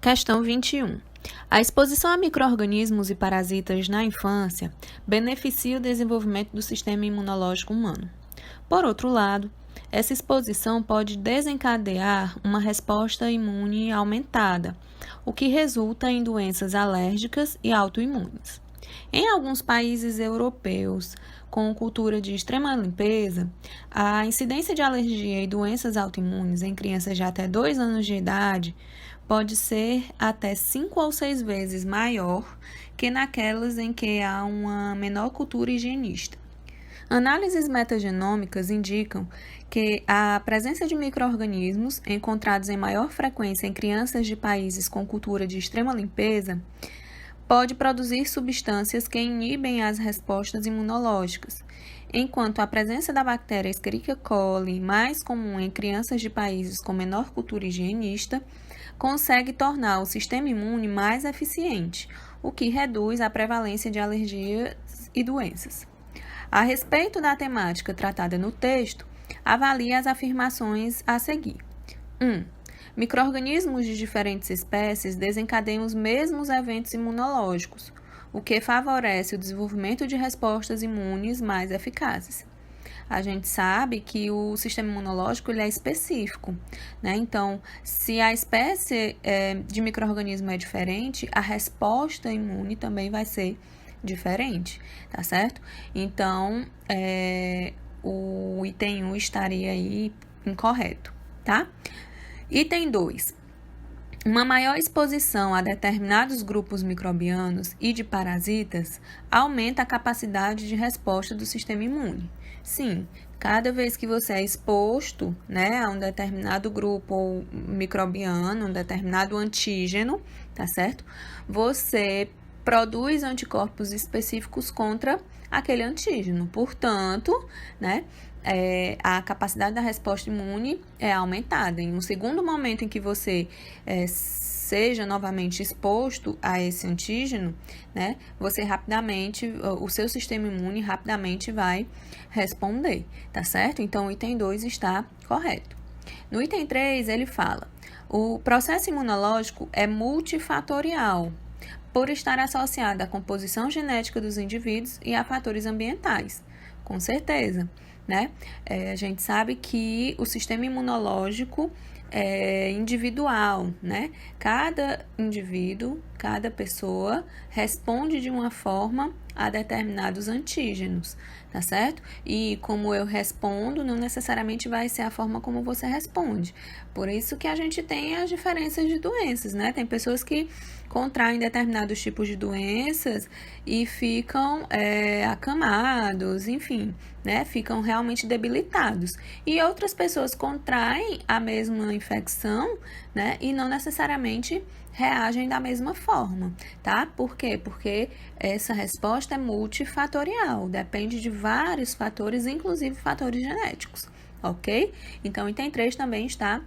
Questão 21. A exposição a micro-organismos e parasitas na infância beneficia o desenvolvimento do sistema imunológico humano. Por outro lado, essa exposição pode desencadear uma resposta imune aumentada, o que resulta em doenças alérgicas e autoimunes. Em alguns países europeus com cultura de extrema limpeza, a incidência de alergia e doenças autoimunes em crianças de até 2 anos de idade pode ser até 5 ou 6 vezes maior que naquelas em que há uma menor cultura higienista. Análises metagenômicas indicam que a presença de micro-organismos encontrados em maior frequência em crianças de países com cultura de extrema limpeza pode produzir substâncias que inibem as respostas imunológicas, enquanto a presença da bactéria Escherichia coli, mais comum em crianças de países com menor cultura higienista, consegue tornar o sistema imune mais eficiente, o que reduz a prevalência de alergias e doenças. A respeito da temática tratada no texto, avalie as afirmações a seguir. 1. Micro-organismos de diferentes espécies desencadeiam os mesmos eventos imunológicos, o que favorece o desenvolvimento de respostas imunes mais eficazes. A gente sabe que o sistema imunológico ele é específico, né? Então, se a espécie de micro-organismo é diferente, a resposta imune também vai ser diferente, tá certo? Então, o item 1 estaria aí incorreto, tá? Item 2. Uma maior exposição a determinados grupos microbianos e de parasitas aumenta a capacidade de resposta do sistema imune. Sim, cada vez que você é exposto, né, a um determinado grupo microbiano, um determinado antígeno, tá certo? Você produz anticorpos específicos contra aquele antígeno. Portanto, né, a capacidade da resposta imune é aumentada. Em um segundo momento em que você seja novamente exposto a esse antígeno, né, você rapidamente, o seu sistema imune rapidamente vai responder, tá certo? Então, o item 2 está correto. No item 3, ele fala: o processo imunológico é multifatorial, por estar associado à composição genética dos indivíduos e a fatores ambientais. Com certeza, né? A gente sabe que o sistema imunológico é individual, né? Cada indivíduo, cada pessoa responde de uma forma a determinados antígenos, tá certo? E como eu respondo, não necessariamente vai ser a forma como você responde. Por isso que a gente tem as diferenças de doenças, né? Tem pessoas que contraem determinados tipos de doenças e ficam acamados, enfim, né? Ficam realmente debilitados. E outras pessoas contraem a mesma infecção, né? E não necessariamente reagem da mesma forma, tá? Por quê? Porque essa resposta é multifatorial, depende de vários fatores, inclusive fatores genéticos, ok? Então, o item 3 também está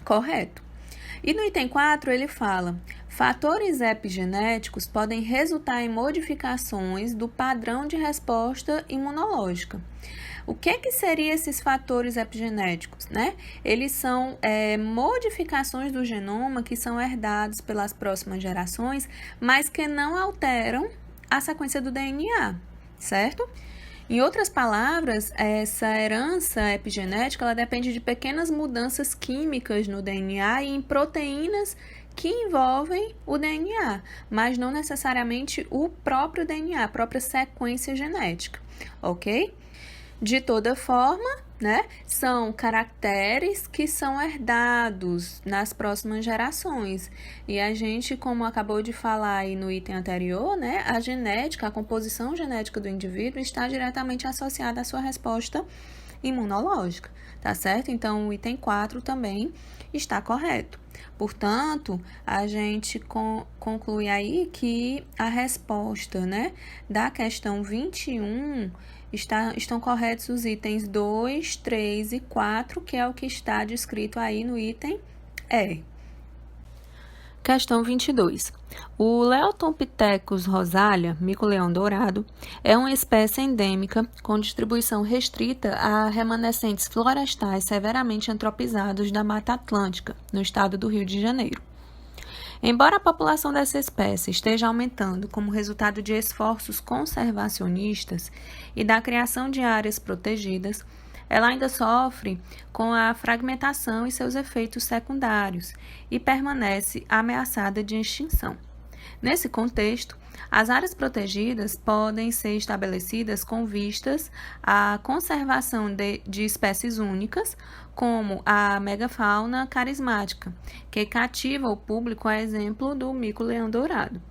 correto. E no item 4 ele fala: fatores epigenéticos podem resultar em modificações do padrão de resposta imunológica. O que seriam esses fatores epigenéticos, né? Eles são modificações do genoma que são herdados pelas próximas gerações, mas que não alteram a sequência do DNA, certo? Em outras palavras, essa herança epigenética ela depende de pequenas mudanças químicas no DNA e em proteínas que envolvem o DNA, mas não necessariamente o próprio DNA, a própria sequência genética, ok? De toda forma, né, são caracteres que são herdados nas próximas gerações. E a gente, como acabou de falar aí no item anterior, né, a genética, a composição genética do indivíduo está diretamente associada à sua resposta imunológica, tá certo? Então, o item 4 também está correto. Portanto, a gente conclui aí que a resposta, né, da questão 21 estão corretos os itens 2, 3 e 4, que é o que está descrito aí no item E. Questão 22. O Leotompithecus rosalia, mico-leão dourado, é uma espécie endêmica com distribuição restrita a remanescentes florestais severamente antropizados da Mata Atlântica, no estado do Rio de Janeiro. Embora a população dessa espécie esteja aumentando como resultado de esforços conservacionistas e da criação de áreas protegidas, ela ainda sofre com a fragmentação e seus efeitos secundários e permanece ameaçada de extinção. Nesse contexto, as áreas protegidas podem ser estabelecidas com vistas à conservação de espécies únicas, como a megafauna carismática, que cativa o público a exemplo do mico-leão dourado.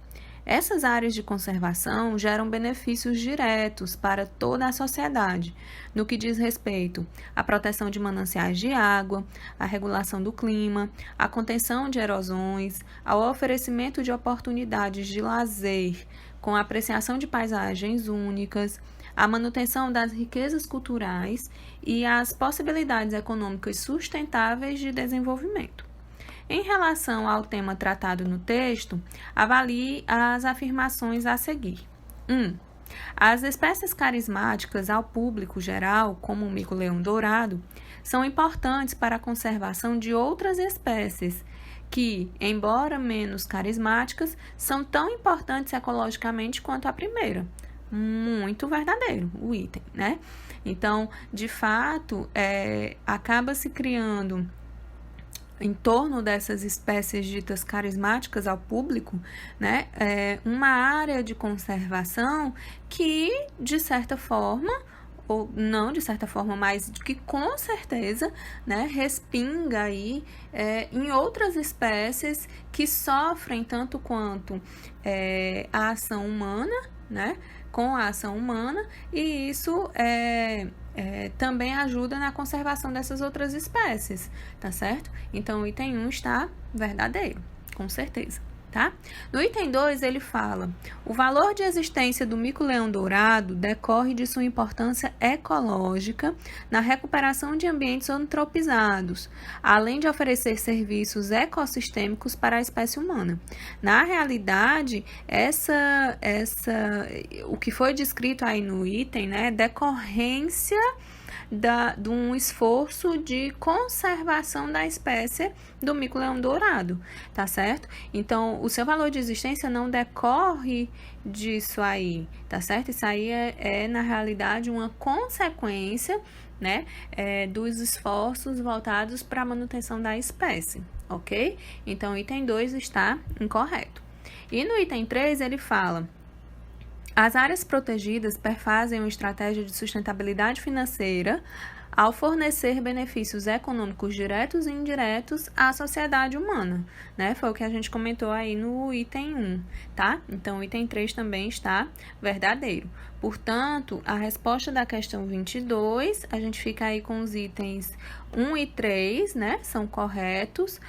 Essas áreas de conservação geram benefícios diretos para toda a sociedade, no que diz respeito à proteção de mananciais de água, à regulação do clima, à contenção de erosões, ao oferecimento de oportunidades de lazer, com a apreciação de paisagens únicas, à manutenção das riquezas culturais e às possibilidades econômicas sustentáveis de desenvolvimento. Em relação ao tema tratado no texto, avalie as afirmações a seguir. 1. As espécies carismáticas ao público geral, como o mico-leão dourado, são importantes para a conservação de outras espécies que, embora menos carismáticas, são tão importantes ecologicamente quanto a primeira. Muito verdadeiro o item, né? Então, de fato, acaba se criando em torno dessas espécies ditas carismáticas ao público, né, uma área de conservação que, de certa forma, ou não de certa forma, mas que com certeza, né, respinga aí em outras espécies que sofrem tanto quanto a ação humana, né, com a ação humana, e isso também ajuda na conservação dessas outras espécies, tá certo? Então, o item 1 está verdadeiro, com certeza, tá? No item 2, ele fala: o valor de existência do mico-leão dourado decorre de sua importância ecológica na recuperação de ambientes antropizados, além de oferecer serviços ecossistêmicos para a espécie humana. Na realidade, o que foi descrito aí no item, né, decorrência de um esforço de conservação da espécie do mico-leão dourado, tá certo? Então, o seu valor de existência não decorre disso aí, tá certo? Isso aí na realidade, uma consequência, né, dos esforços voltados para a manutenção da espécie, ok? Então, o item 2 está incorreto. E no item 3, ele fala: as áreas protegidas perfazem uma estratégia de sustentabilidade financeira ao fornecer benefícios econômicos diretos e indiretos à sociedade humana, né? Foi o que a gente comentou aí no item 1, tá? Então, o item 3 também está verdadeiro. Portanto, a resposta da questão 22, a gente fica aí com os itens 1 e 3, né? São corretos,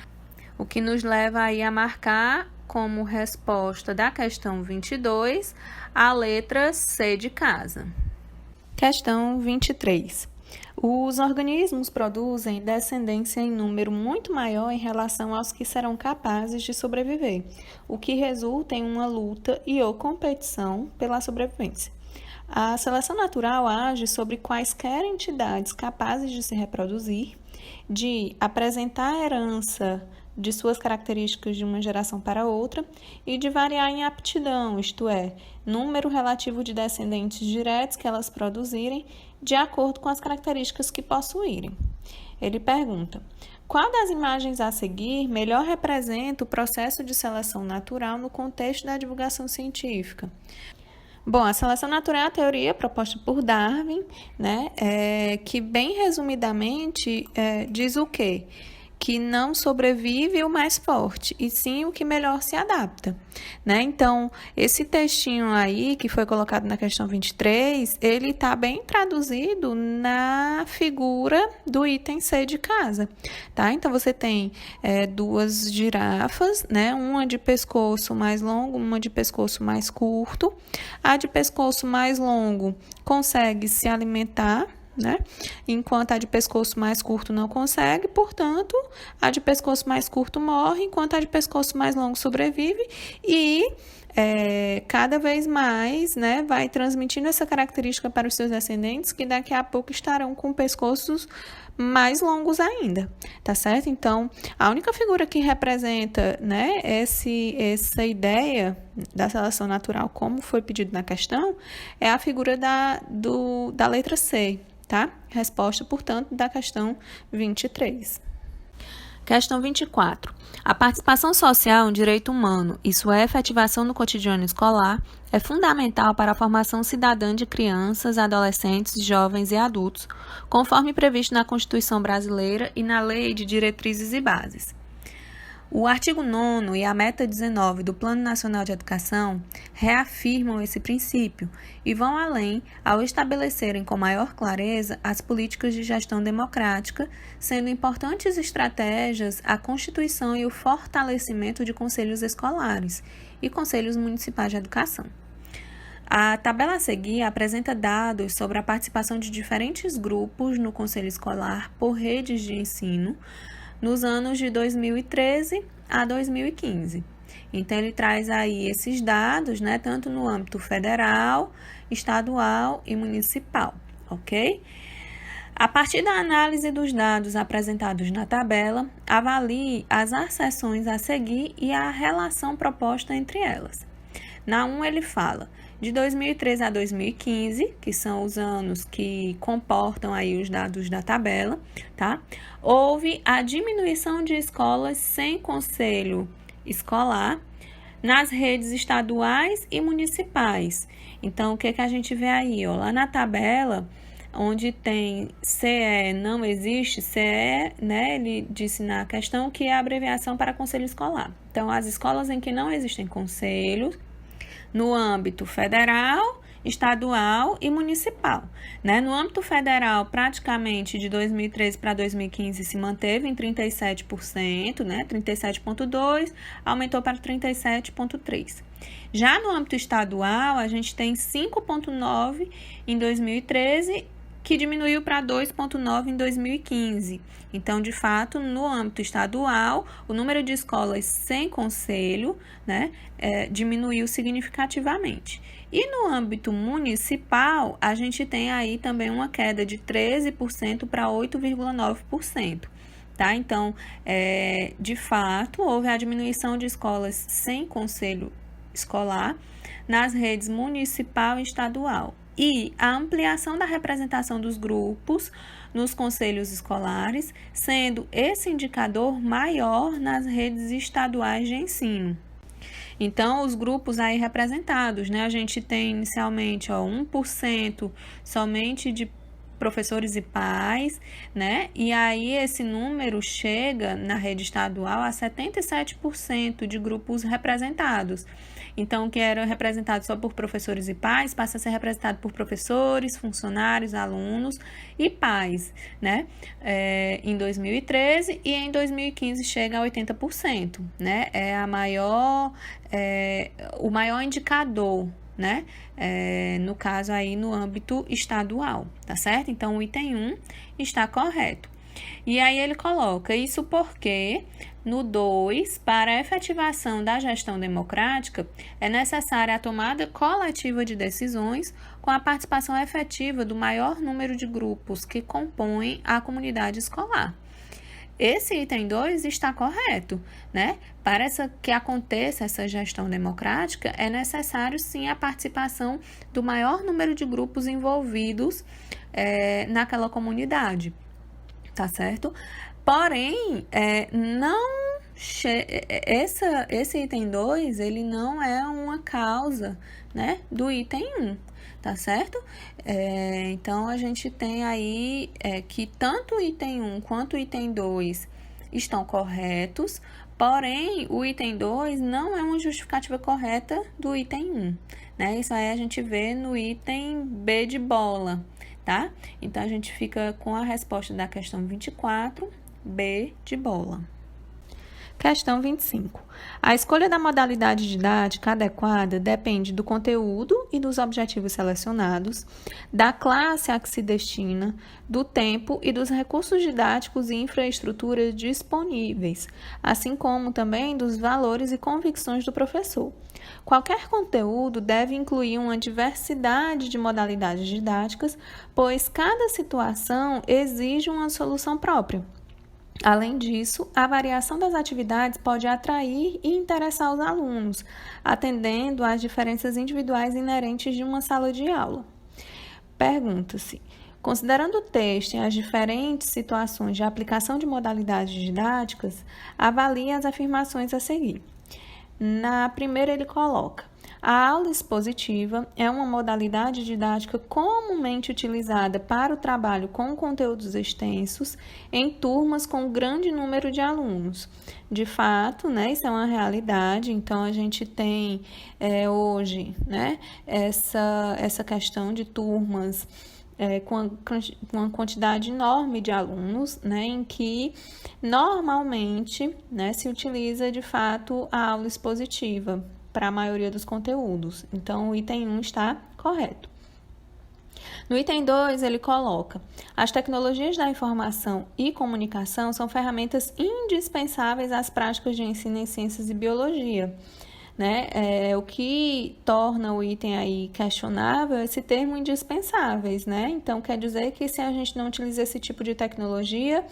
o que nos leva aí a marcar como resposta da questão 22 a letra C de casa. Questão 23. Os organismos produzem descendência em número muito maior em relação aos que serão capazes de sobreviver, o que resulta em uma luta e/ou competição pela sobrevivência. A seleção natural age sobre quaisquer entidades capazes de se reproduzir, de apresentar herança de suas características de uma geração para outra e de variar em aptidão, isto é, número relativo de descendentes diretos que elas produzirem de acordo com as características que possuírem. Ele pergunta: qual das imagens a seguir melhor representa o processo de seleção natural no contexto da divulgação científica? Bom, a seleção natural é a teoria proposta por Darwin, né, que bem resumidamente diz o quê? Que não sobrevive o mais forte, e sim o que melhor se adapta, né? Então, esse textinho aí, que foi colocado na questão 23, ele está bem traduzido na figura do item C de casa, tá? Então, você tem duas girafas, né? Uma de pescoço mais longo, uma de pescoço mais curto. A de pescoço mais longo consegue se alimentar, né? Enquanto a de pescoço mais curto não consegue, portanto, a de pescoço mais curto morre, enquanto a de pescoço mais longo sobrevive, e cada vez mais, né, vai transmitindo essa característica para os seus descendentes, que daqui a pouco estarão com pescoços mais longos ainda, tá certo? Então, a única figura que representa, né, essa ideia da seleção natural, como foi pedido na questão, é a figura da letra C, tá? Resposta, portanto, da questão 23. Questão 24. A participação social é um direito humano e sua efetivação no cotidiano escolar é fundamental para a formação cidadã de crianças, adolescentes, jovens e adultos, conforme previsto na Constituição Brasileira e na Lei de Diretrizes e Bases. O artigo 9º e a meta 19 do Plano Nacional de Educação reafirmam esse princípio e vão além ao estabelecerem com maior clareza as políticas de gestão democrática, sendo importantes estratégias a constituição e o fortalecimento de conselhos escolares e conselhos municipais de educação. A tabela a seguir apresenta dados sobre a participação de diferentes grupos no conselho escolar por redes de ensino, nos anos de 2013 a 2015. Então, ele traz aí esses dados, né, tanto no âmbito federal, estadual e municipal, ok? A partir da análise dos dados apresentados na tabela, avalie as acessões a seguir e a relação proposta entre elas. Na 1, ele fala de 2013 a 2015, que são os anos que comportam aí os dados da tabela, tá? Houve a diminuição de escolas sem conselho escolar nas redes estaduais e municipais. Então, o que a gente vê aí? Ó, lá na tabela, onde tem CE não existe, CE, né, ele disse na questão que é a abreviação para conselho escolar. Então, as escolas em que não existem conselhos, no âmbito federal, estadual e municipal, né? No âmbito federal, praticamente de 2013 para 2015 se manteve em 37%, né? 37,2%, aumentou para 37,3%. Já no âmbito estadual, a gente tem 5,9% em 2013, que diminuiu para 2,9% em 2015. Então, de fato, no âmbito estadual, o número de escolas sem conselho, né, diminuiu significativamente. E no âmbito municipal, a gente tem aí também uma queda de 13% para 8,9%. Tá? Então, de fato, houve a diminuição de escolas sem conselho escolar nas redes municipal e estadual. E a ampliação da representação dos grupos nos conselhos escolares, sendo esse indicador maior nas redes estaduais de ensino. Então, os grupos aí representados, né? A gente tem inicialmente 1% somente de professores e pais, né? E aí esse número chega na rede estadual a 77% de grupos representados. Então, o que era representado só por professores e pais passa a ser representado por professores, funcionários, alunos e pais, né? Em 2013 e em 2015 chega a 80%, né? É o maior indicador, né? No caso aí no âmbito estadual, tá certo? Então, o item 1 está correto. E aí ele coloca isso porque no 2, para a efetivação da gestão democrática, é necessária a tomada coletiva de decisões com a participação efetiva do maior número de grupos que compõem a comunidade escolar. Esse item 2 está correto, né? Para que aconteça essa gestão democrática, é necessário sim a participação do maior número de grupos envolvidos naquela comunidade, tá certo? Porém, esse item 2, ele não é uma causa, né, do item 1, tá certo? Então, a gente tem aí que tanto o item 1 quanto o item 2 estão corretos, porém, o item 2 não é uma justificativa correta do item 1, né? Isso aí a gente vê no item B de bola, tá? Então, a gente fica com a resposta da questão 24, B de bola. Questão 25. A escolha da modalidade didática adequada depende do conteúdo e dos objetivos selecionados, da classe a que se destina, do tempo e dos recursos didáticos e infraestrutura disponíveis, assim como também dos valores e convicções do professor. Qualquer conteúdo deve incluir uma diversidade de modalidades didáticas, pois cada situação exige uma solução própria. Além disso, a variação das atividades pode atrair e interessar os alunos, atendendo às diferenças individuais inerentes de uma sala de aula. Pergunta-se: considerando o texto e as diferentes situações de aplicação de modalidades didáticas, avalie as afirmações a seguir. Na primeira, ele coloca: a aula expositiva é uma modalidade didática comumente utilizada para o trabalho com conteúdos extensos em turmas com grande número de alunos. De fato, isso é uma realidade, então a gente tem hoje essa questão de turmas com uma quantidade enorme de alunos, em que normalmente se utiliza de fato a aula expositiva para a maioria dos conteúdos. Então, o item 1 está correto. No item 2, ele coloca: as tecnologias da informação e comunicação são ferramentas indispensáveis às práticas de ensino em ciências e biologia. O que torna o item aí questionável é esse termo indispensáveis, Então, quer dizer que se a gente não utiliza esse tipo de tecnologia,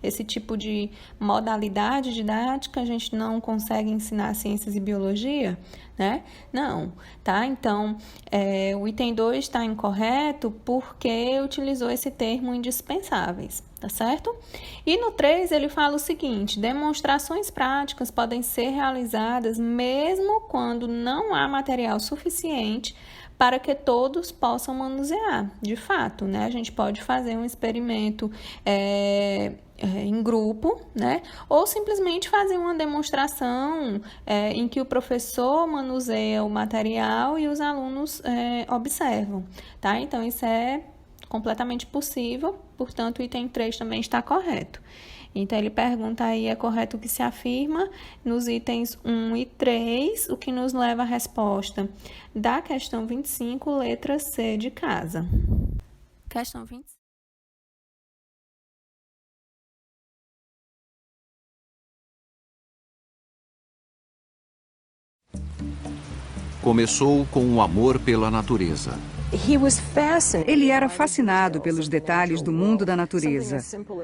esse tipo de modalidade didática, a gente não consegue ensinar ciências e biologia, Não, tá? Então, o item 2 está incorreto porque utilizou esse termo indispensáveis, tá certo? E no 3 ele fala o seguinte: demonstrações práticas podem ser realizadas mesmo quando não há material suficiente para que todos possam manusear. De fato, a gente pode fazer um experimento em grupo, ou simplesmente fazer uma demonstração em que o professor manuseia o material e os alunos observam, tá? Então, isso é completamente possível, portanto, o item 3 também está correto. Então, ele pergunta aí, é correto o que se afirma nos itens 1 e 3, o que nos leva à resposta da questão 25, letra C de casa. Questão 25. Começou com o amor pela natureza. Ele era fascinado pelos detalhes do mundo da natureza.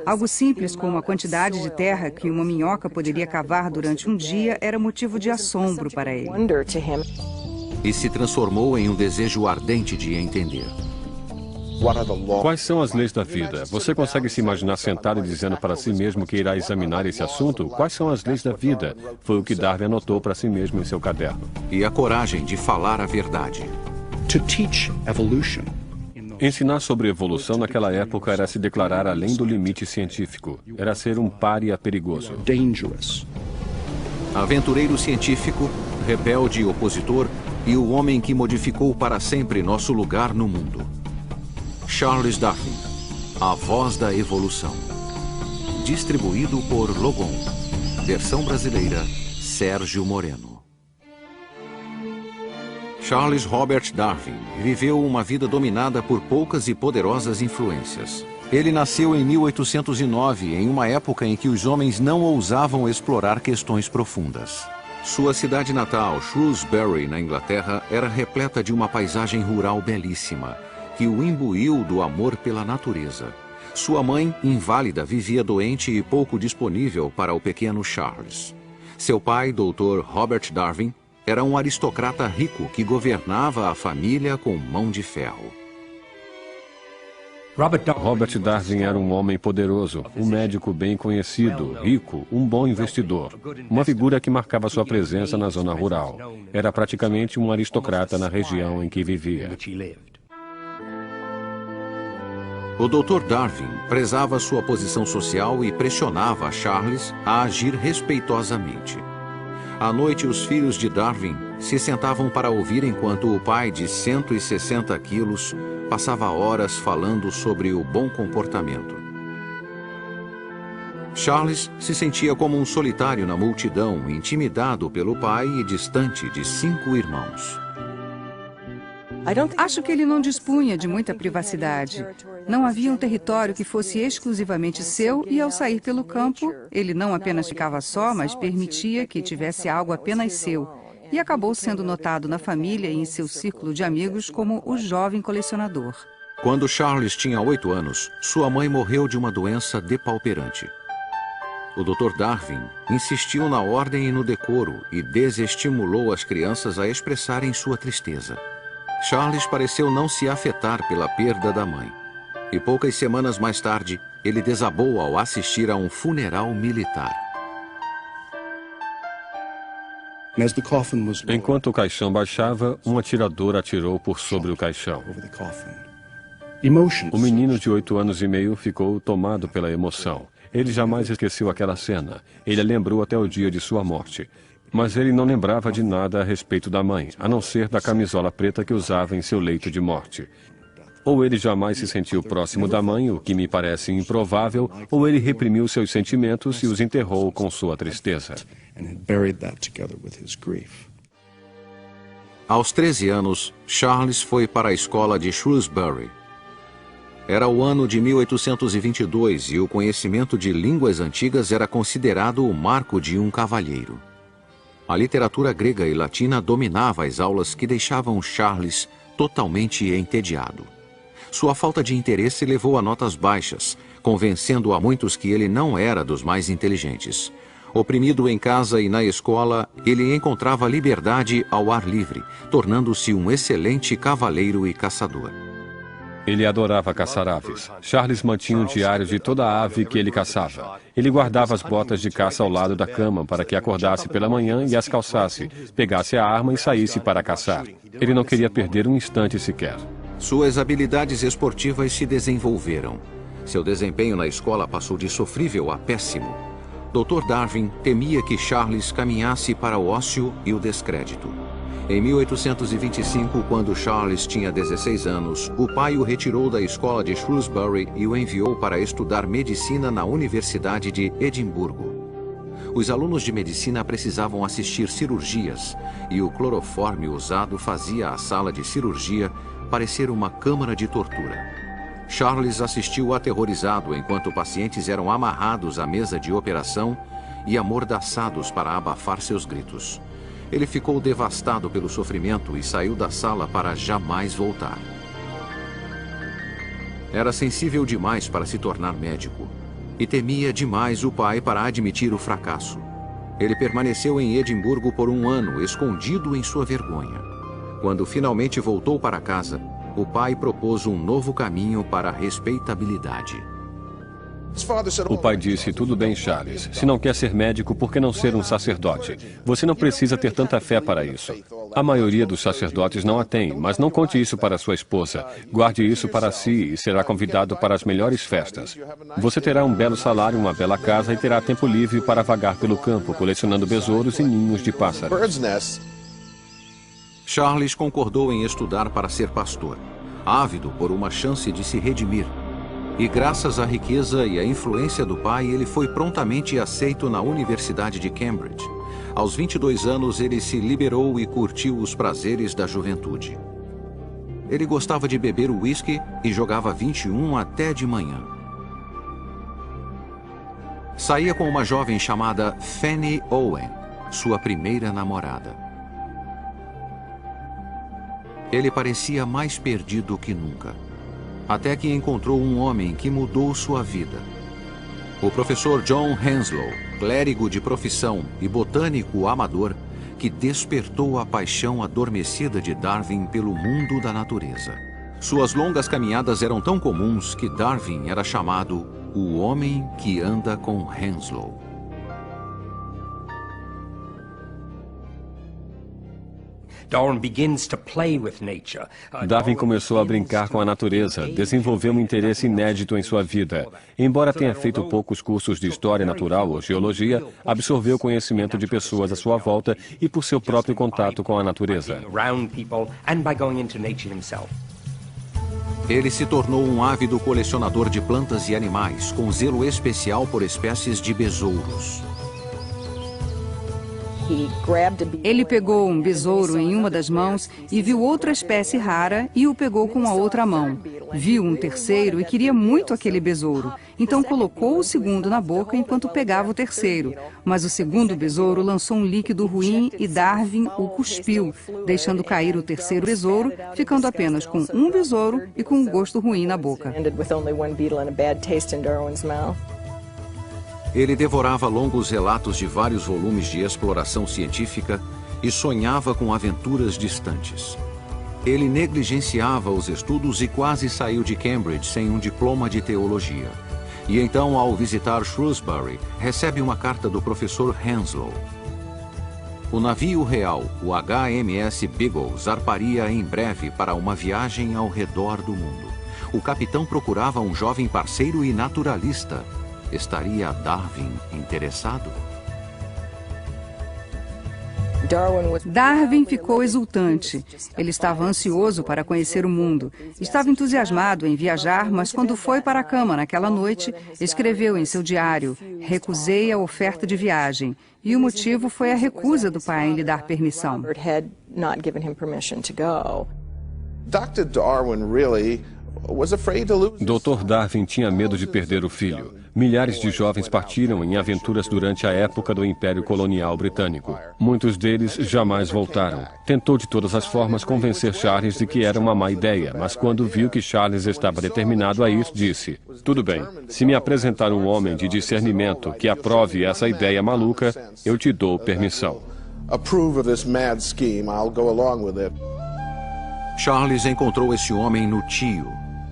Algo simples como a quantidade de terra que uma minhoca poderia cavar durante um dia era motivo de assombro para ele. E se transformou em um desejo ardente de entender. Quais são as leis da vida? Você consegue se imaginar sentado e dizendo para si mesmo que irá examinar esse assunto? Quais são as leis da vida? Foi o que Darwin anotou para si mesmo em seu caderno. E a coragem de falar a verdade. Ensinar sobre evolução naquela época era se declarar além do limite científico. Era ser um pária perigoso. Aventureiro científico, rebelde e opositor, e o homem que modificou para sempre nosso lugar no mundo. Charles Darwin, a voz da evolução. Distribuído por Logon. Versão brasileira, Sérgio Moreno. Charles Robert Darwin viveu uma vida dominada por poucas e poderosas influências. Ele nasceu em 1809, em uma época em que os homens não ousavam explorar questões profundas. Sua cidade natal, Shrewsbury, na Inglaterra, era repleta de uma paisagem rural belíssima, que o imbuiu do amor pela natureza. Sua mãe, inválida, vivia doente e pouco disponível para o pequeno Charles. Seu pai, Dr. Robert Darwin, era um aristocrata rico que governava a família com mão de ferro. Robert Darwin era um homem poderoso, um médico bem conhecido, rico, um bom investidor. Uma figura que marcava sua presença na zona rural. Era praticamente um aristocrata na região em que vivia. O Dr. Darwin prezava sua posição social e pressionava Charles a agir respeitosamente. À noite, os filhos de Darwin se sentavam para ouvir enquanto o pai, de 160 quilos, passava horas falando sobre o bom comportamento. Charles se sentia como um solitário na multidão, intimidado pelo pai e distante de 5 irmãos. Acho que ele não dispunha de muita privacidade. Não havia um território que fosse exclusivamente seu e, ao sair pelo campo, ele não apenas ficava só, mas permitia que tivesse algo apenas seu. E acabou sendo notado na família e em seu círculo de amigos como o jovem colecionador. Quando Charles tinha 8 anos, sua mãe morreu de uma doença depauperante. O Dr. Darwin insistiu na ordem e no decoro e desestimulou as crianças a expressarem sua tristeza. Charles pareceu não se afetar pela perda da mãe. E poucas semanas mais tarde, ele desabou ao assistir a um funeral militar. Enquanto o caixão baixava, um atirador atirou por sobre o caixão. O menino de 8 anos e meio ficou tomado pela emoção. Ele jamais esqueceu aquela cena. Ele a lembrou até o dia de sua morte. Mas ele não lembrava de nada a respeito da mãe, a não ser da camisola preta que usava em seu leito de morte. Ou ele jamais se sentiu próximo da mãe, o que me parece improvável, ou ele reprimiu seus sentimentos e os enterrou com sua tristeza. Aos 13 anos, Charles foi para a escola de Shrewsbury. Era o ano de 1822 e o conhecimento de línguas antigas era considerado o marco de um cavalheiro. A literatura grega e latina dominava as aulas que deixavam Charles totalmente entediado. Sua falta de interesse levou a notas baixas, convencendo a muitos que ele não era dos mais inteligentes. Oprimido em casa e na escola, ele encontrava liberdade ao ar livre, tornando-se um excelente cavaleiro e caçador. Ele adorava caçar aves. Charles mantinha um diário de toda a ave que ele caçava. Ele guardava as botas de caça ao lado da cama para que acordasse pela manhã e as calçasse, pegasse a arma e saísse para caçar. Ele não queria perder um instante sequer. Suas habilidades esportivas se desenvolveram. Seu desempenho na escola passou de sofrível a péssimo. Dr. Darwin temia que Charles caminhasse para o ócio e o descrédito. Em 1825, quando Charles tinha 16 anos, o pai o retirou da escola de Shrewsbury e o enviou para estudar medicina na Universidade de Edimburgo. Os alunos de medicina precisavam assistir cirurgias e o clorofórmio usado fazia a sala de cirurgia parecer uma câmara de tortura. Charles assistiu aterrorizado enquanto pacientes eram amarrados à mesa de operação e amordaçados para abafar seus gritos. Ele ficou devastado pelo sofrimento e saiu da sala para jamais voltar. Era sensível demais para se tornar médico e temia demais o pai para admitir o fracasso. Ele permaneceu em Edimburgo por 1 ano, escondido em sua vergonha. Quando finalmente voltou para casa, o pai propôs um novo caminho para a respeitabilidade. O pai disse, tudo bem, Charles. Se não quer ser médico, por que não ser um sacerdote? Você não precisa ter tanta fé para isso. A maioria dos sacerdotes não a tem, mas não conte isso para sua esposa. Guarde isso para si e será convidado para as melhores festas. Você terá um belo salário, uma bela casa e terá tempo livre para vagar pelo campo, colecionando besouros e ninhos de pássaros. Charles concordou em estudar para ser pastor, ávido por uma chance de se redimir. E graças à riqueza e à influência do pai, ele foi prontamente aceito na Universidade de Cambridge. Aos 22 anos, ele se liberou e curtiu os prazeres da juventude. Ele gostava de beber uísque e jogava 21 até de manhã. Saía com uma jovem chamada Fanny Owen, sua primeira namorada. Ele parecia mais perdido que nunca. Até que encontrou um homem que mudou sua vida. O professor John Henslow, clérigo de profissão e botânico amador, que despertou a paixão adormecida de Darwin pelo mundo da natureza. Suas longas caminhadas eram tão comuns que Darwin era chamado o homem que anda com Henslow. Darwin começou a brincar com a natureza, desenvolveu um interesse inédito em sua vida. Embora tenha feito poucos cursos de história natural ou geologia, absorveu conhecimento de pessoas à sua volta e por seu próprio contato com a natureza. Ele se tornou um ávido colecionador de plantas e animais, com zelo especial por espécies de besouros. Ele pegou um besouro em uma das mãos e viu outra espécie rara e o pegou com a outra mão. Viu um terceiro e queria muito aquele besouro. Então colocou o segundo na boca enquanto pegava o terceiro. Mas o segundo besouro lançou um líquido ruim e Darwin o cuspiu, deixando cair o terceiro besouro, ficando apenas com um besouro e com um gosto ruim na boca. Ele devorava longos relatos de vários volumes de exploração científica e sonhava com aventuras distantes. Ele negligenciava os estudos e quase saiu de Cambridge sem um diploma de teologia. E então, ao visitar Shrewsbury, recebe uma carta do professor Henslow. O navio real, o HMS Beagle, zarparia em breve para uma viagem ao redor do mundo. O capitão procurava um jovem parceiro e naturalista. Estaria Darwin interessado? Darwin ficou exultante. Ele estava ansioso para conhecer o mundo. Estava entusiasmado em viajar, mas quando foi para a cama naquela noite, escreveu em seu diário: "Recusei a oferta de viagem." E o motivo foi a recusa do pai em lhe dar permissão. Dr. Darwin really was afraid to lose. Dr. Darwin tinha medo de perder o filho. Milhares de jovens partiram em aventuras durante a época do Império Colonial Britânico. Muitos deles jamais voltaram. Tentou de todas as formas convencer Charles de que era uma má ideia, mas quando viu que Charles estava determinado a ir, disse: "Tudo bem, se me apresentar um homem de discernimento que aprove essa ideia maluca, eu te dou permissão." Approve of this mad scheme, I'll go along with it. Charles encontrou esse homem no tio,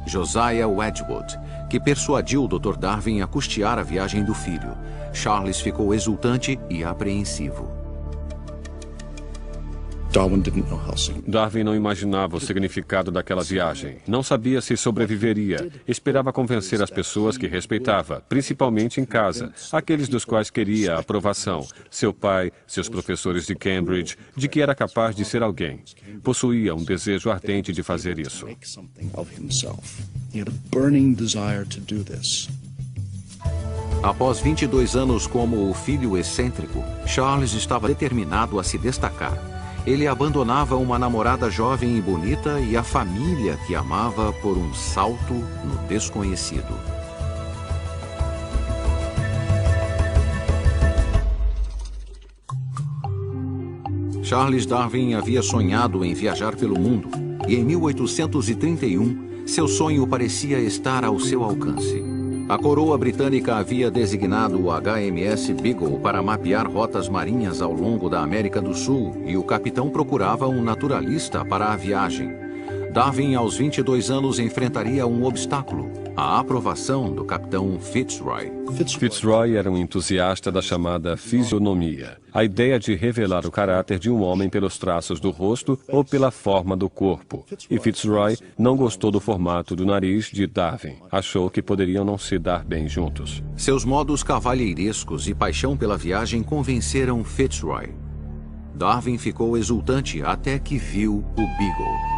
Josiah Wedgwood, que persuadiu o Dr. Darwin a custear a viagem do filho. Charles ficou exultante e apreensivo. Darwin não imaginava o significado daquela viagem. Não sabia se sobreviveria. Esperava convencer as pessoas que respeitava, principalmente em casa, aqueles dos quais queria a aprovação. Seu pai, seus professores de Cambridge, de que era capaz de ser alguém. Possuía um desejo ardente de fazer isso. Após 22 anos como o filho excêntrico, Charles estava determinado a se destacar. Ele abandonava uma namorada jovem e bonita e a família que amava por um salto no desconhecido. Charles Darwin havia sonhado em viajar pelo mundo e em 1831 seu sonho parecia estar ao seu alcance. A coroa britânica havia designado o HMS Beagle para mapear rotas marinhas ao longo da América do Sul e o capitão procurava um naturalista para a viagem. Darwin, aos 22 anos, enfrentaria um obstáculo: a aprovação do capitão Fitzroy. Fitzroy era um entusiasta da chamada fisionomia, a ideia de revelar o caráter de um homem pelos traços do rosto ou pela forma do corpo. E Fitzroy não gostou do formato do nariz de Darwin. Achou que poderiam não se dar bem juntos. Seus modos cavalheirescos e paixão pela viagem convenceram Fitzroy. Darwin ficou exultante até que viu o Beagle.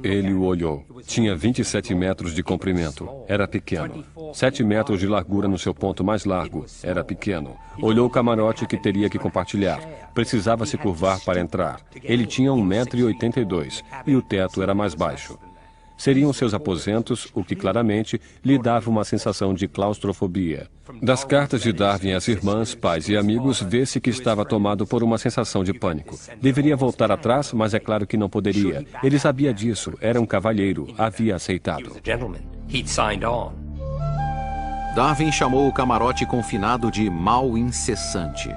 Ele o olhou. Tinha 27 metros de comprimento. Era pequeno. 7 metros de largura no seu ponto mais largo. Era pequeno. Olhou o camarote que teria que compartilhar. Precisava se curvar para entrar. Ele tinha 1,82 m e o teto era mais baixo. Seriam seus aposentos, o que claramente lhe dava uma sensação de claustrofobia. Das cartas de Darwin às irmãs, pais e amigos, vê-se que estava tomado por uma sensação de pânico. Deveria voltar atrás, mas é claro que não poderia. Ele sabia disso, era um cavalheiro, havia aceitado. Darwin chamou o camarote confinado de mal incessante.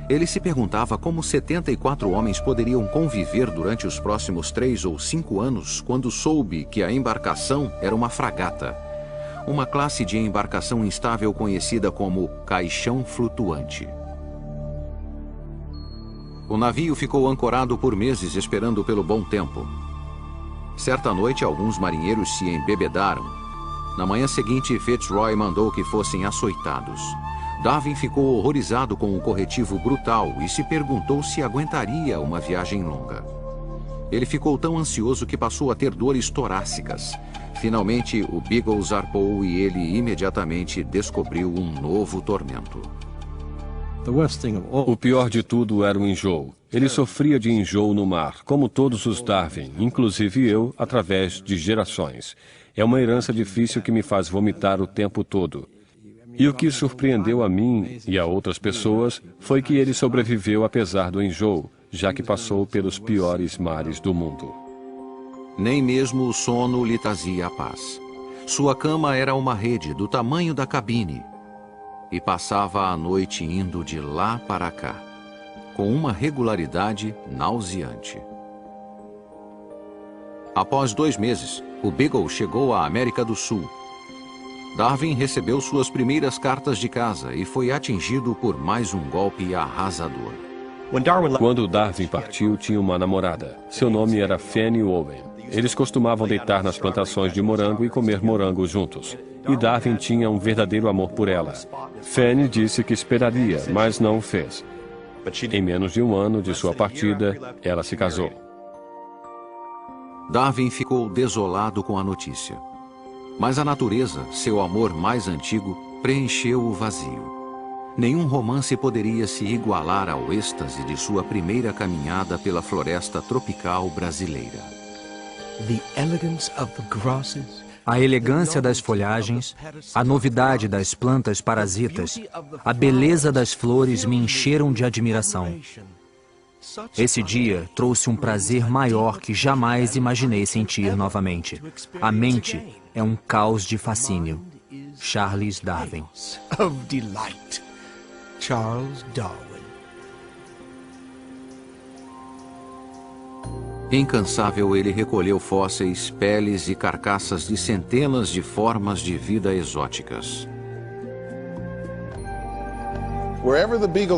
Ele se perguntava como 74 homens poderiam conviver durante os próximos 3 ou 5 anos quando soube que a embarcação era uma fragata, uma classe de embarcação instável conhecida como caixão flutuante. O navio ficou ancorado por meses esperando pelo bom tempo. Certa noite, alguns marinheiros se embebedaram. Na manhã seguinte, Fitzroy mandou que fossem açoitados. Darwin ficou horrorizado com o corretivo brutal e se perguntou se aguentaria uma viagem longa. Ele ficou tão ansioso que passou a ter dores torácicas. Finalmente, o Beagle zarpou e ele imediatamente descobriu um novo tormento. O pior de tudo era o enjoo. Ele sofria de enjoo no mar, como todos os Darwin, inclusive eu, através de gerações. É uma herança difícil que me faz vomitar o tempo todo. E o que surpreendeu a mim e a outras pessoas foi que ele sobreviveu apesar do enjoo, já que passou pelos piores mares do mundo. Nem mesmo o sono lhe trazia a paz. Sua cama era uma rede do tamanho da cabine e passava a noite indo de lá para cá, com uma regularidade nauseante. Após 2 meses, o Beagle chegou à América do Sul. Darwin recebeu suas primeiras cartas de casa e foi atingido por mais um golpe arrasador. Quando Darwin partiu, tinha uma namorada. Seu nome era Fanny Owen. Eles costumavam deitar nas plantações de morango e comer morango juntos. E Darwin tinha um verdadeiro amor por ela. Fanny disse que esperaria, mas não o fez. Em menos de 1 ano de sua partida, ela se casou. Darwin ficou desolado com a notícia. Mas a natureza, seu amor mais antigo, preencheu o vazio. Nenhum romance poderia se igualar ao êxtase de sua primeira caminhada pela floresta tropical brasileira. A elegância das folhagens, a novidade das plantas parasitas, a beleza das flores me encheram de admiração. Esse dia trouxe um prazer maior que jamais imaginei sentir novamente. A mente é um caos de fascínio. Charles Darwin. Charles Darwin. Incansável, ele recolheu fósseis, peles e carcaças de centenas de formas de vida exóticas.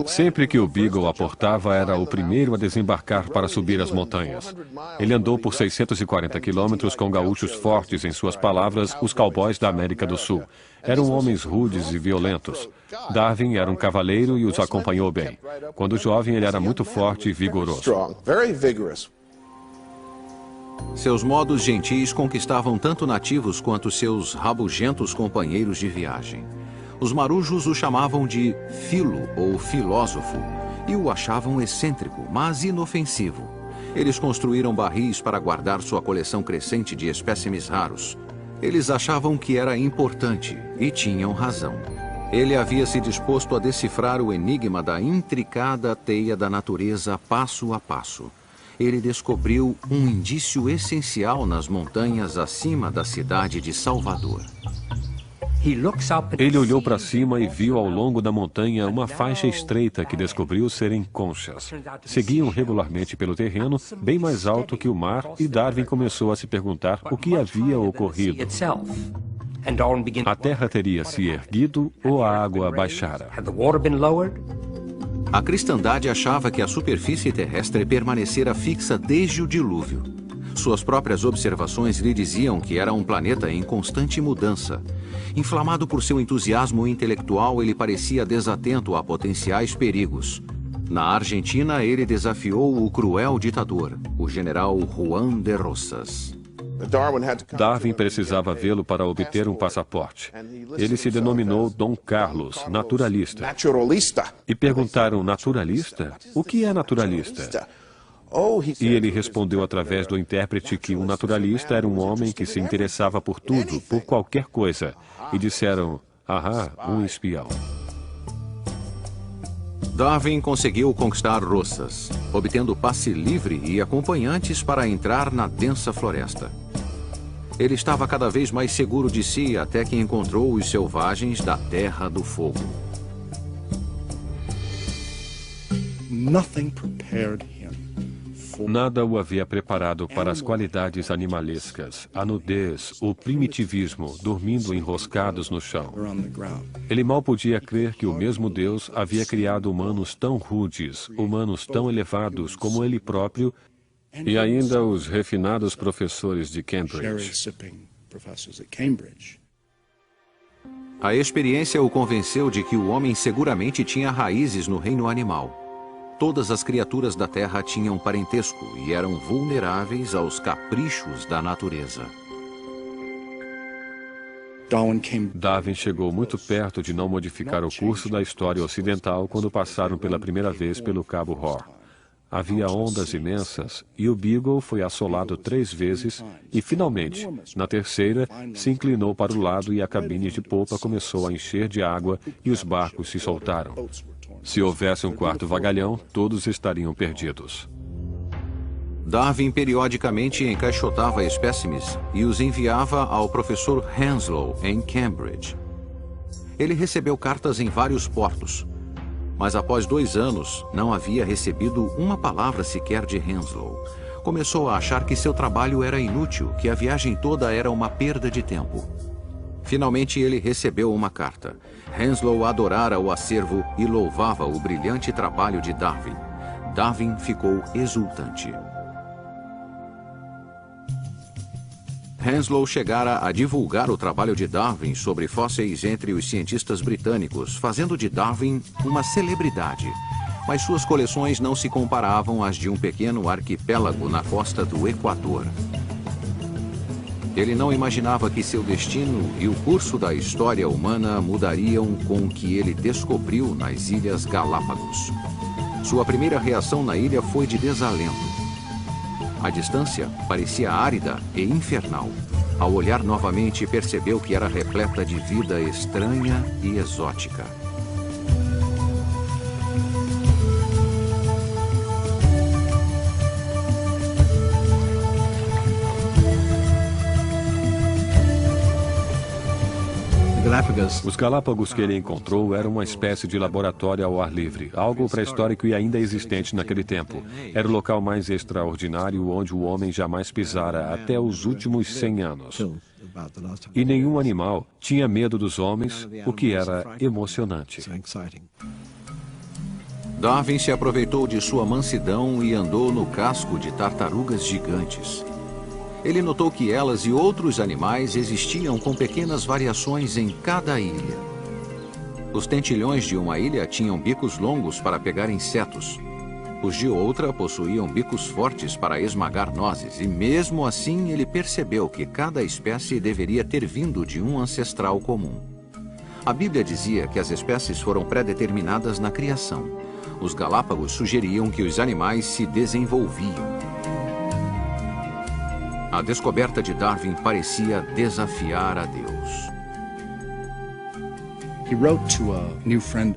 Sempre que o Beagle aportava, era o primeiro a desembarcar para subir as montanhas. Ele andou por 640 quilômetros com gaúchos fortes, em suas palavras, os cowboys da América do Sul. Eram homens rudes e violentos. Darwin era um cavaleiro e os acompanhou bem. Quando jovem, ele era muito forte e vigoroso. Seus modos gentis conquistavam tanto nativos quanto seus rabugentos companheiros de viagem. Os marujos o chamavam de filo ou filósofo e o achavam excêntrico, mas inofensivo. Eles construíram barris para guardar sua coleção crescente de espécimes raros. Eles achavam que era importante e tinham razão. Ele havia se disposto a decifrar o enigma da intricada teia da natureza passo a passo. Ele descobriu um indício essencial nas montanhas acima da cidade de Salvador. Ele olhou para cima e viu ao longo da montanha uma faixa estreita que descobriu serem conchas. Seguiam regularmente pelo terreno, bem mais alto que o mar, e Darwin começou a se perguntar o que havia ocorrido. A terra teria se erguido ou a água baixara? A cristandade achava que a superfície terrestre permanecera fixa desde o dilúvio. Suas próprias observações lhe diziam que era um planeta em constante mudança. Inflamado por seu entusiasmo intelectual, ele parecia desatento a potenciais perigos. Na Argentina, ele desafiou o cruel ditador, o general Juan de Rosas. Darwin precisava vê-lo para obter um passaporte. Ele se denominou Dom Carlos, naturalista. E perguntaram, naturalista? O que é naturalista? E ele respondeu através do intérprete que um naturalista era um homem que se interessava por tudo, por qualquer coisa. E disseram, um espião. Darwin conseguiu conquistar Rosas, obtendo passe livre e acompanhantes para entrar na densa floresta. Ele estava cada vez mais seguro de si até que encontrou os selvagens da Terra do Fogo. Nada o havia preparado para as qualidades animalescas, a nudez, o primitivismo, dormindo enroscados no chão. Ele mal podia crer que o mesmo Deus havia criado humanos tão rudes, humanos tão elevados como ele próprio, e ainda os refinados professores de Cambridge. A experiência o convenceu de que o homem seguramente tinha raízes no reino animal. Todas as criaturas da Terra tinham parentesco e eram vulneráveis aos caprichos da natureza. Darwin chegou muito perto de não modificar o curso da história ocidental quando passaram pela primeira vez pelo Cabo Horn. Havia ondas imensas e o Beagle foi assolado 3 vezes e, finalmente, na terceira, se inclinou para o lado e a cabine de popa começou a encher de água e os barcos se soltaram. Se houvesse um quarto vagalhão, todos estariam perdidos. Darwin periodicamente encaixotava espécimes e os enviava ao professor Henslow, em Cambridge. Ele recebeu cartas em vários portos, mas após 2 anos não havia recebido uma palavra sequer de Henslow. Começou a achar que seu trabalho era inútil, que a viagem toda era uma perda de tempo. Finalmente ele recebeu uma carta. Henslow adorara o acervo e louvava o brilhante trabalho de Darwin. Darwin ficou exultante. Henslow chegara a divulgar o trabalho de Darwin sobre fósseis entre os cientistas britânicos, fazendo de Darwin uma celebridade. Mas suas coleções não se comparavam às de um pequeno arquipélago na costa do Equador. Ele não imaginava que seu destino e o curso da história humana mudariam com o que ele descobriu nas Ilhas Galápagos. Sua primeira reação na ilha foi de desalento. A distância parecia árida e infernal. Ao olhar novamente, percebeu que era repleta de vida estranha e exótica. Os Galápagos que ele encontrou eram uma espécie de laboratório ao ar livre, algo pré-histórico e ainda existente naquele tempo. Era o local mais extraordinário onde o homem jamais pisara até os últimos 100 anos. E nenhum animal tinha medo dos homens, o que era emocionante. Darwin se aproveitou de sua mansidão e andou no casco de tartarugas gigantes. Ele notou que elas e outros animais existiam com pequenas variações em cada ilha. Os tentilhões de uma ilha tinham bicos longos para pegar insetos. Os de outra possuíam bicos fortes para esmagar nozes, e mesmo assim ele percebeu que cada espécie deveria ter vindo de um ancestral comum. A Bíblia dizia que as espécies foram pré-determinadas na criação. Os Galápagos sugeriam que os animais se desenvolviam. A descoberta de Darwin parecia desafiar a Deus.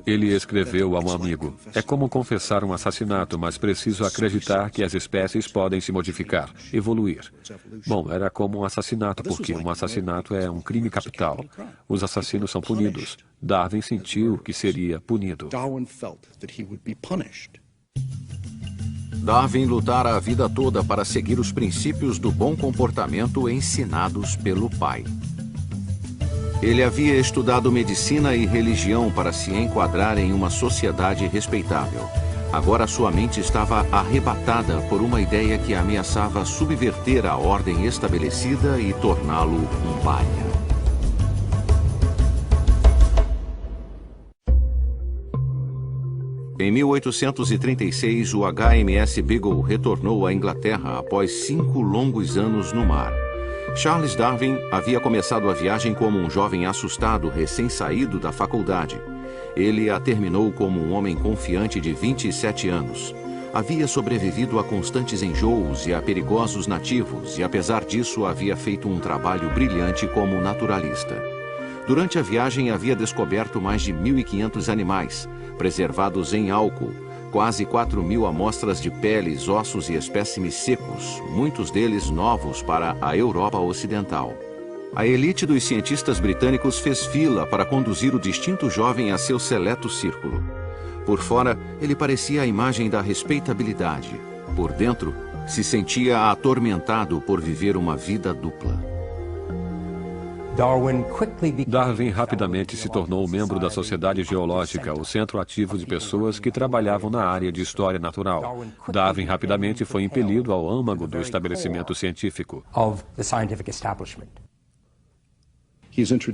Ele escreveu a um amigo: "É como confessar um assassinato, mas preciso acreditar que as espécies podem se modificar, evoluir." Bom, era como um assassinato, porque um assassinato é um crime capital. Os assassinos são punidos. Darwin sentiu que seria punido. Darwin lutara a vida toda para seguir os princípios do bom comportamento ensinados pelo pai. Ele havia estudado medicina e religião para se enquadrar em uma sociedade respeitável. Agora sua mente estava arrebatada por uma ideia que ameaçava subverter a ordem estabelecida e torná-lo um pária. Em 1836, o HMS Beagle retornou à Inglaterra após 5 longos anos no mar. Charles Darwin havia começado a viagem como um jovem assustado recém-saído da faculdade. Ele a terminou como um homem confiante de 27 anos. Havia sobrevivido a constantes enjoos e a perigosos nativos, e apesar disso havia feito um trabalho brilhante como naturalista. Durante a viagem havia descoberto mais de 1.500 animais, preservados em álcool, quase 4.000 amostras de peles, ossos e espécimes secos, muitos deles novos para a Europa Ocidental. A elite dos cientistas britânicos fez fila para conduzir o distinto jovem a seu seleto círculo. Por fora, ele parecia a imagem da respeitabilidade. Por dentro, se sentia atormentado por viver uma vida dupla. Darwin rapidamente se tornou membro da Sociedade Geológica, o centro ativo de pessoas que trabalhavam na área de história natural. Darwin rapidamente foi impelido ao âmago do estabelecimento científico.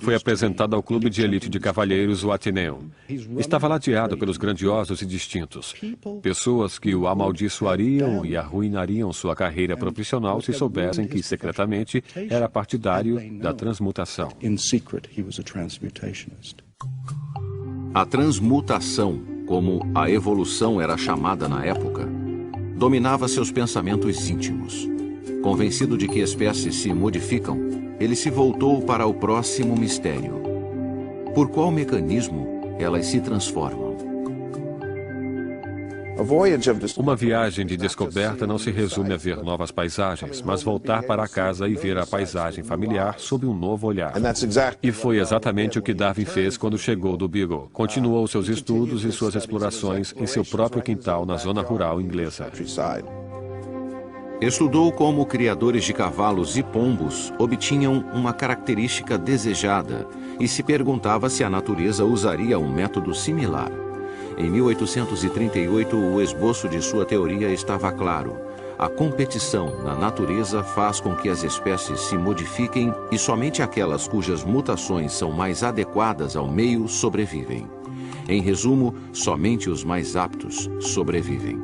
Foi apresentado ao clube de elite de cavalheiros, o Athenaeum. Estava ladeado pelos grandiosos e distintos. Pessoas que o amaldiçoariam e arruinariam sua carreira profissional se soubessem que, secretamente, era partidário da transmutação. A transmutação, como a evolução era chamada na época, dominava seus pensamentos íntimos. Convencido de que espécies se modificam, ele se voltou para o próximo mistério. Por qual mecanismo elas se transformam? Uma viagem de descoberta não se resume a ver novas paisagens, mas voltar para casa e ver a paisagem familiar sob um novo olhar. E foi exatamente o que Darwin fez quando chegou do Beagle. Continuou seus estudos e suas explorações em seu próprio quintal na zona rural inglesa. Estudou como criadores de cavalos e pombos obtinham uma característica desejada e se perguntava se a natureza usaria um método similar. Em 1838, o esboço de sua teoria estava claro. A competição na natureza faz com que as espécies se modifiquem e somente aquelas cujas mutações são mais adequadas ao meio sobrevivem. Em resumo, somente os mais aptos sobrevivem.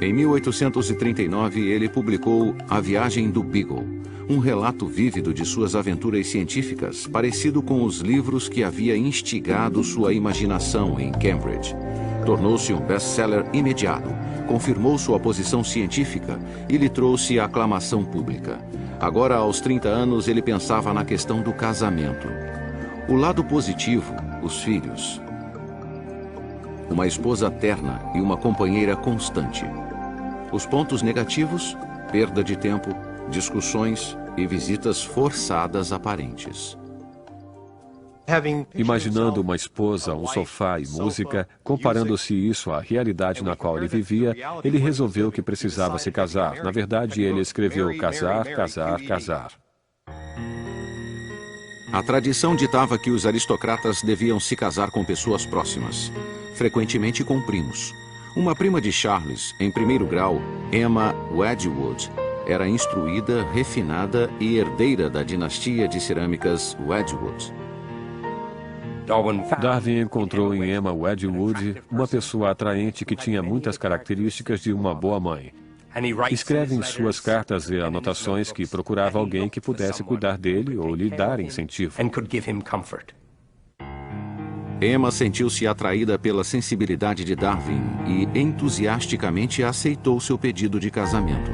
Em 1839, ele publicou A Viagem do Beagle, um relato vívido de suas aventuras científicas, parecido com os livros que havia instigado sua imaginação em Cambridge. Tornou-se um best-seller imediato, confirmou sua posição científica e lhe trouxe a aclamação pública. Agora, aos 30 anos, ele pensava na questão do casamento. O lado positivo, os filhos. Uma esposa terna e uma companheira constante. Os pontos negativos, perda de tempo, discussões e visitas forçadas aparentes. Imaginando uma esposa, um sofá e música, comparando-se isso à realidade na qual ele vivia, ele resolveu que precisava se casar. Na verdade, ele escreveu casar, casar, casar. A tradição ditava que os aristocratas deviam se casar com pessoas próximas, frequentemente com primos. Uma prima de Charles, em primeiro grau, Emma Wedgwood, era instruída, refinada e herdeira da dinastia de cerâmicas Wedgwood. Darwin encontrou em Emma Wedgwood uma pessoa atraente que tinha muitas características de uma boa mãe. Escreve em suas cartas e anotações que procurava alguém que pudesse cuidar dele ou lhe dar incentivo. Emma sentiu-se atraída pela sensibilidade de Darwin e entusiasticamente aceitou seu pedido de casamento.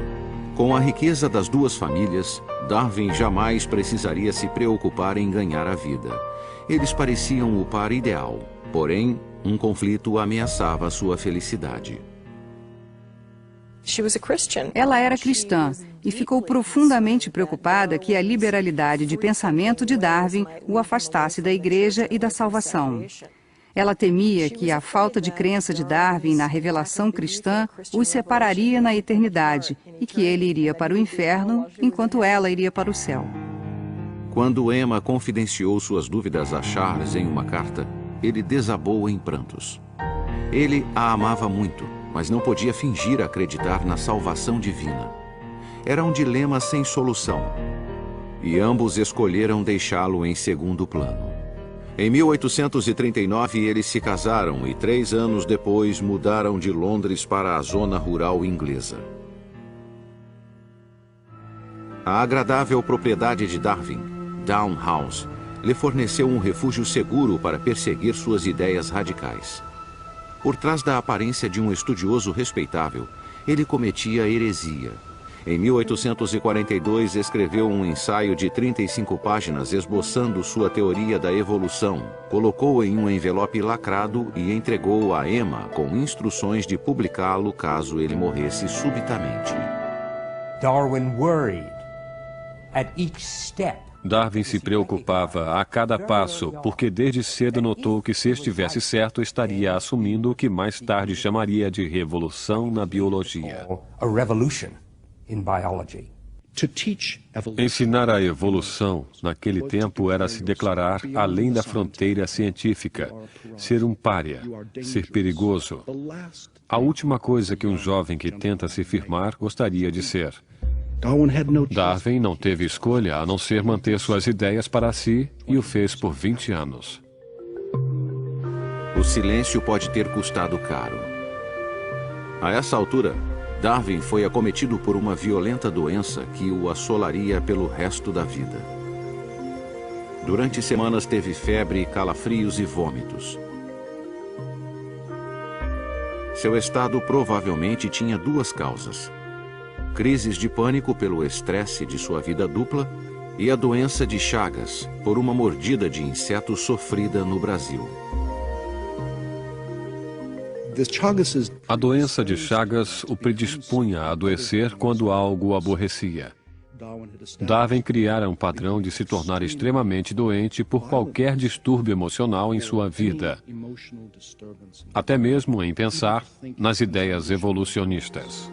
Com a riqueza das duas famílias, Darwin jamais precisaria se preocupar em ganhar a vida. Eles pareciam o par ideal, porém, um conflito ameaçava sua felicidade. Ela era cristã e ficou profundamente preocupada que a liberalidade de pensamento de Darwin o afastasse da igreja e da salvação. Ela temia que a falta de crença de Darwin na revelação cristã os separaria na eternidade e que ele iria para o inferno enquanto ela iria para o céu. Quando Emma confidenciou suas dúvidas a Charles em uma carta, ele desabou em prantos. Ele a amava muito, mas não podia fingir acreditar na salvação divina. Era um dilema sem solução, e ambos escolheram deixá-lo em segundo plano. Em 1839, eles se casaram e 3 anos depois mudaram de Londres para a zona rural inglesa. A agradável propriedade de Darwin, Down House, lhe forneceu um refúgio seguro para perseguir suas ideias radicais. Por trás da aparência de um estudioso respeitável, ele cometia heresia. Em 1842, escreveu um ensaio de 35 páginas esboçando sua teoria da evolução, colocou em um envelope lacrado e entregou a Emma com instruções de publicá-lo caso ele morresse subitamente. Darwin worried at each step. Darwin se preocupava a cada passo, porque desde cedo notou que se estivesse certo, estaria assumindo o que mais tarde chamaria de revolução na biologia. Ensinar a evolução, naquele tempo, era se declarar além da fronteira científica, ser um pária, ser perigoso. A última coisa que um jovem que tenta se firmar gostaria de ser. Darwin não teve escolha a não ser manter suas ideias para si e o fez por 20 anos. O silêncio pode ter custado caro. A essa altura, Darwin foi acometido por uma violenta doença que o assolaria pelo resto da vida. Durante semanas teve febre, calafrios e vômitos. Seu estado provavelmente tinha duas causas: crises de pânico pelo estresse de sua vida dupla e a doença de Chagas, por uma mordida de inseto sofrida no Brasil. A doença de Chagas o predispunha a adoecer quando algo o aborrecia. Darwin criara um padrão de se tornar extremamente doente por qualquer distúrbio emocional em sua vida, até mesmo em pensar nas ideias evolucionistas.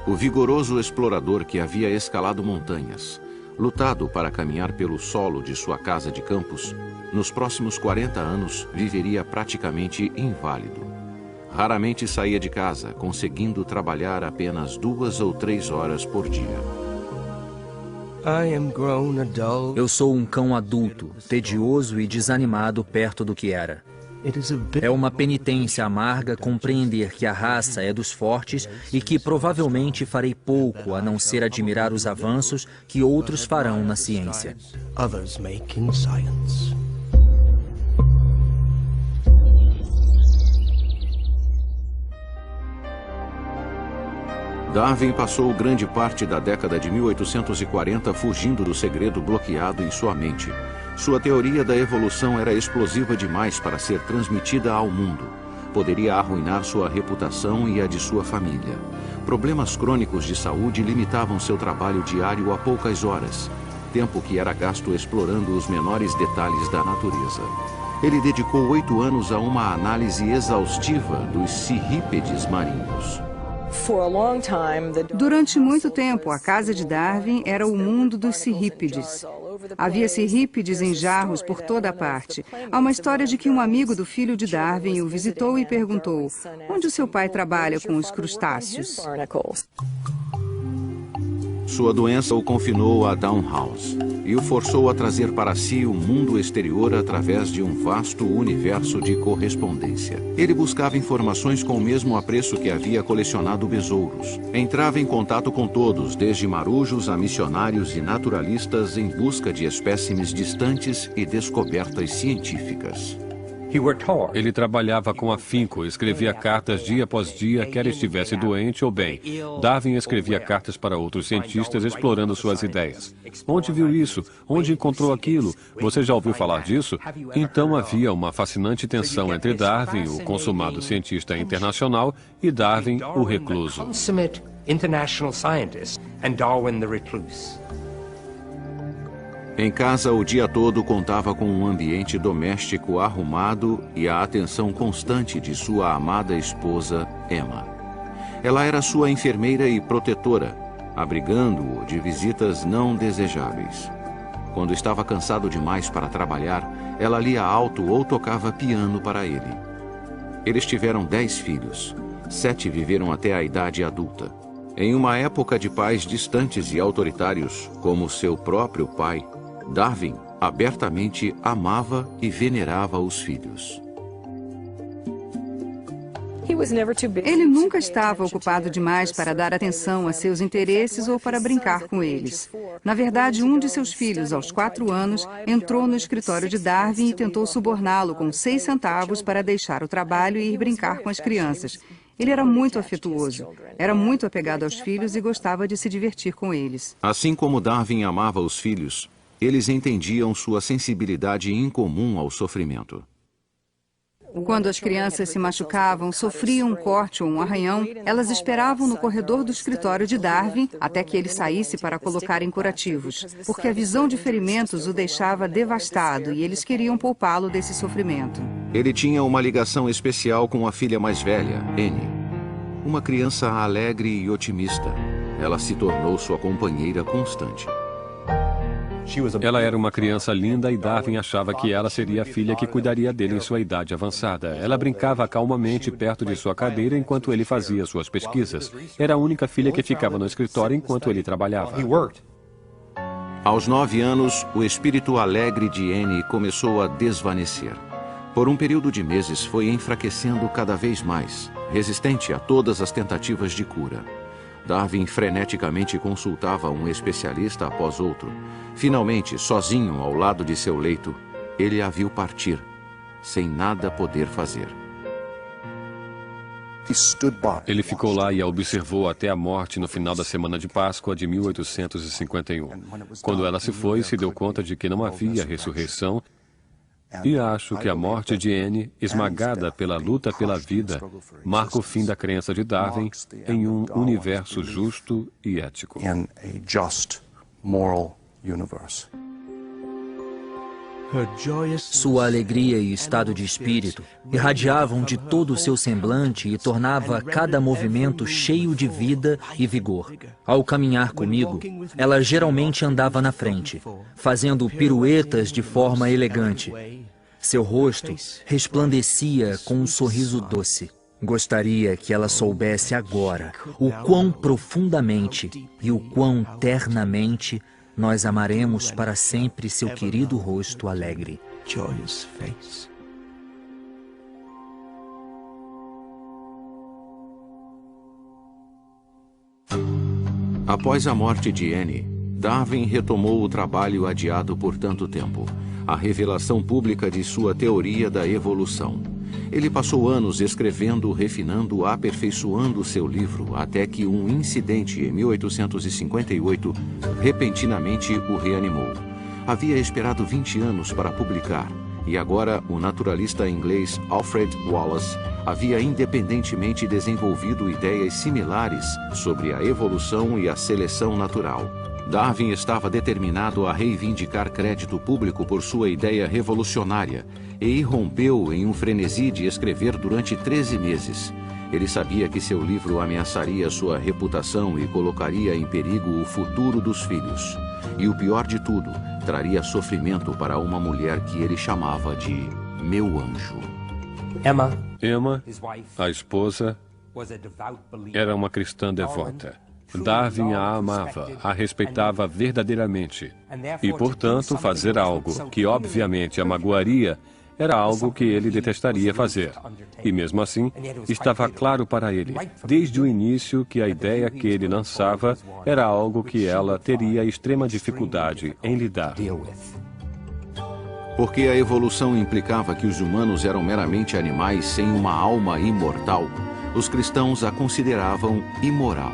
O vigoroso explorador que havia escalado montanhas, lutado para caminhar pelo solo de sua casa de campos, nos próximos 40 anos viveria praticamente inválido. Raramente saía de casa, conseguindo trabalhar apenas 2 ou 3 horas por dia. Eu sou um cão adulto, tedioso e desanimado perto do que era. É uma penitência amarga compreender que a raça é dos fortes e que provavelmente farei pouco a não ser admirar os avanços que outros farão na ciência. Darwin passou grande parte da década de 1840 fugindo do segredo bloqueado em sua mente. Sua teoria da evolução era explosiva demais para ser transmitida ao mundo. Poderia arruinar sua reputação e a de sua família. Problemas crônicos de saúde limitavam seu trabalho diário a poucas horas, tempo que era gasto explorando os menores detalhes da natureza. Ele dedicou 8 anos a uma análise exaustiva dos cirrípedes marinhos. Durante muito tempo, a casa de Darwin era o mundo dos cirrípedes. Havia cirrípedes em jarros por toda a parte. Há uma história de que um amigo do filho de Darwin o visitou e perguntou: onde o seu pai trabalha com os crustáceos? Sua doença o confinou a Down House e o forçou a trazer para si o mundo exterior através de um vasto universo de correspondência. Ele buscava informações com o mesmo apreço que havia colecionado besouros. Entrava em contato com todos, desde marujos a missionários e naturalistas, em busca de espécimes distantes e descobertas científicas. Ele trabalhava com afinco, escrevia cartas dia após dia, quer estivesse doente ou bem. Darwin escrevia cartas para outros cientistas explorando suas ideias. Onde viu isso? Onde encontrou aquilo? Você já ouviu falar disso? Então havia uma fascinante tensão entre Darwin, o consumado cientista internacional, e Darwin, o recluso. Em casa, o dia todo contava com um ambiente doméstico arrumado e a atenção constante de sua amada esposa, Emma. Ela era sua enfermeira e protetora, abrigando-o de visitas não desejáveis. Quando estava cansado demais para trabalhar, ela lia alto ou tocava piano para ele. Eles tiveram 10 filhos. 7 viveram até a idade adulta. Em uma época de pais distantes e autoritários, como seu próprio pai, Darwin abertamente amava e venerava os filhos. Ele nunca estava ocupado demais para dar atenção a seus interesses ou para brincar com eles. Na verdade, um de seus filhos, aos 4 anos, entrou no escritório de Darwin e tentou suborná-lo com 6 centavos para deixar o trabalho e ir brincar com as crianças. Ele era muito afetuoso, era muito apegado aos filhos e gostava de se divertir com eles. Assim como Darwin amava os filhos, eles entendiam sua sensibilidade incomum ao sofrimento. Quando as crianças se machucavam, sofriam um corte ou um arranhão, elas esperavam no corredor do escritório de Darwin até que ele saísse para colocarem curativos, porque a visão de ferimentos o deixava devastado e eles queriam poupá-lo desse sofrimento. Ele tinha uma ligação especial com a filha mais velha, Annie. Uma criança alegre e otimista, ela se tornou sua companheira constante. Ela era uma criança linda e Darwin achava que ela seria a filha que cuidaria dele em sua idade avançada. Ela brincava calmamente perto de sua cadeira enquanto ele fazia suas pesquisas. Era a única filha que ficava no escritório enquanto ele trabalhava. Aos 9 anos, o espírito alegre de Annie começou a desvanecer. Por um período de meses, foi enfraquecendo cada vez mais, resistente a todas as tentativas de cura. Darwin freneticamente consultava um especialista após outro. Finalmente, sozinho ao lado de seu leito, ele a viu partir, sem nada poder fazer. Ele ficou lá e a observou até a morte no final da semana de Páscoa de 1851. Quando ela se foi, se deu conta de que não havia ressurreição. E acho que a morte de Annie, esmagada pela luta pela vida, marca o fim da crença de Darwin em um universo justo e ético. Sua alegria e estado de espírito irradiavam de todo o seu semblante e tornava cada movimento cheio de vida e vigor. Ao caminhar comigo, ela geralmente andava na frente, fazendo piruetas de forma elegante. Seu rosto resplandecia com um sorriso doce. Gostaria que ela soubesse agora o quão profundamente e o quão ternamente nós amaremos para sempre seu querido rosto alegre. Após a morte de Annie, Darwin retomou o trabalho adiado por tanto tempo, a revelação pública de sua teoria da evolução. Ele passou anos escrevendo, refinando, aperfeiçoando seu livro, até que um incidente em 1858 repentinamente o reanimou. Havia esperado 20 anos para publicar, e agora o naturalista inglês Alfred Wallace havia independentemente desenvolvido ideias similares sobre a evolução e a seleção natural. Darwin estava determinado a reivindicar crédito público por sua ideia revolucionária e irrompeu em um frenesi de escrever durante 13 meses. Ele sabia que seu livro ameaçaria sua reputação e colocaria em perigo o futuro dos filhos. E o pior de tudo, traria sofrimento para uma mulher que ele chamava de meu anjo. Emma, a esposa, era uma cristã devota. Darwin a amava, a respeitava verdadeiramente. E, portanto, fazer algo que obviamente a magoaria era algo que ele detestaria fazer. E mesmo assim, estava claro para ele, desde o início, que a ideia que ele lançava era algo que ela teria extrema dificuldade em lidar. Porque a evolução implicava que os humanos eram meramente animais sem uma alma imortal, os cristãos a consideravam imoral.